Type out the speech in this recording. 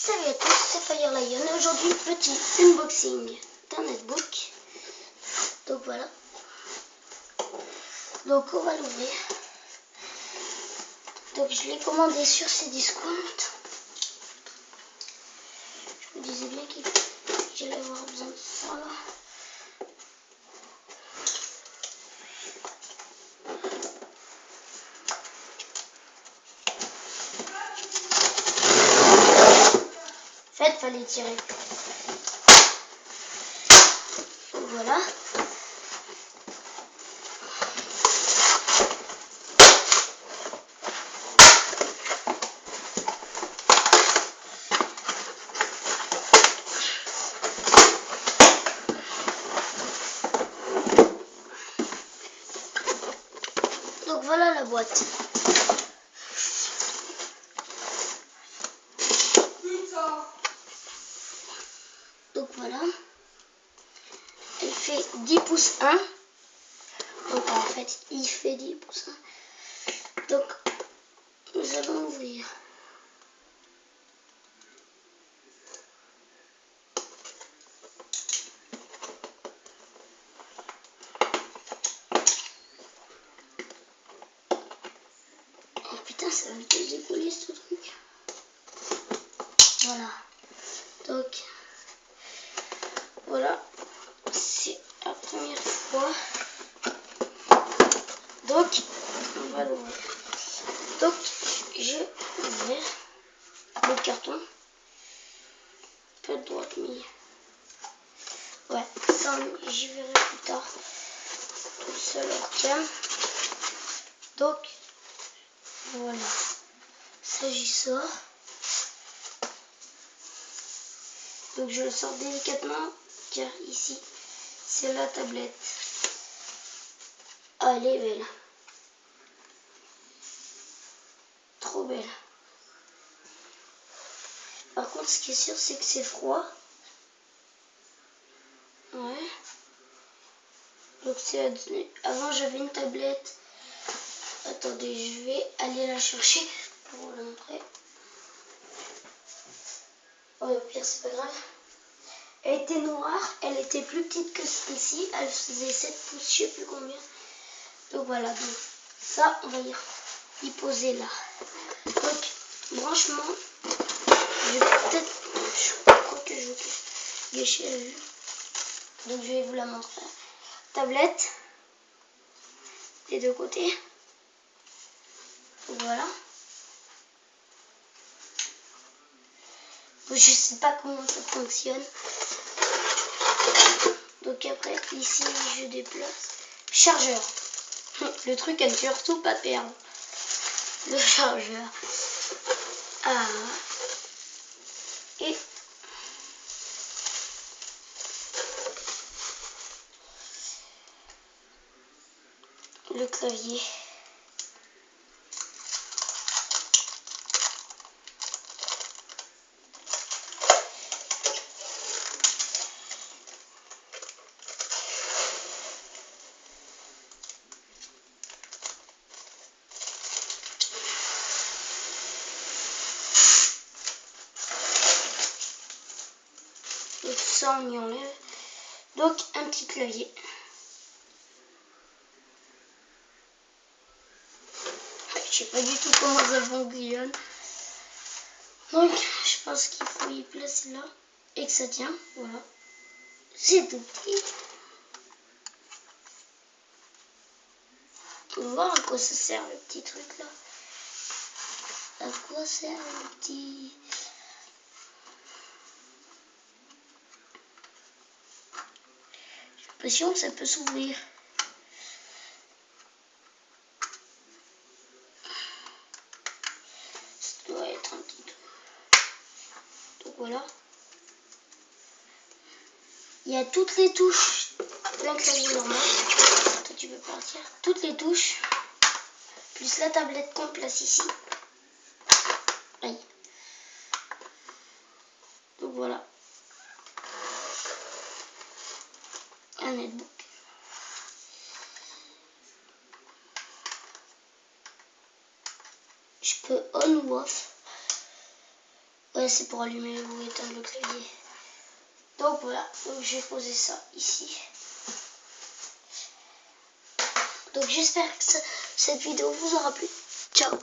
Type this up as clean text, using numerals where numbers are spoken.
Salut à tous, c'est Fire Lion. Aujourd'hui, petit unboxing d'un netbook. Donc voilà. Donc on va l'ouvrir. Donc je l'ai commandé sur Cdiscount. Je me disais bien qu'il j'allais avoir besoin de ça. En fait, fallait tirer. Donc voilà. Donc voilà la boîte. Donc voilà. Elle fait 10 pouces 1. Donc en fait, il fait 10 pouces 1. Donc nous allons ouvrir. Oh putain, ça va vite décoller ce truc. Voilà. Donc voilà. C'est la première fois. Donc on va l'ouvrir. Donc j'ai ouvert le carton. Peu de droite mais ouais, ça j'y verrai plus tard. Tout seul hors cam. Donc voilà. Ça j'y sors. Donc je le sors délicatement car ici c'est la tablette. Ah, elle est belle. Trop belle. Par contre ce qui est sûr c'est que c'est froid. Ouais. Donc c'est avant j'avais une tablette. Attendez, je vais aller la chercher pour vous la montrer. Oh, au pire c'est pas grave. Elle était noire, elle était plus petite que celle-ci. Elle faisait 7 pouces, je sais plus combien. Donc voilà, donc ça on va y poser là. Donc franchement, je vais peut-être, je crois que je vais gâcher la vue. Donc je vais vous la montrer. Tablette des deux côtés. Donc voilà. Donc, je sais pas comment ça fonctionne. Donc après ici je déplace. Chargeur. Le truc à ne surtout pas perdre. Le chargeur. Ah. Et le clavier. Et tout ça on y enlève. Donc un petit clavier. Je sais pas du tout comment ça fonctionne. Donc je pense qu'il faut y placer là. Et que ça tient. Voilà. C'est tout petit. On va voir à quoi ça sert le petit truc là. À quoi sert le petit... J'ai l'impression que ça peut s'ouvrir. Ça doit être un petit truc. Donc voilà. Il y a toutes les touches d'un clavier normal. Toi tu peux partir. Toutes les touches. Plus la tablette qu'on place ici. Aïe. Donc voilà. Un netbook. Je peux on ou off. Ouais, c'est pour allumer ou éteindre le clavier. Donc voilà, donc je vais poser ça ici. Donc j'espère que cette vidéo vous aura plu. Ciao.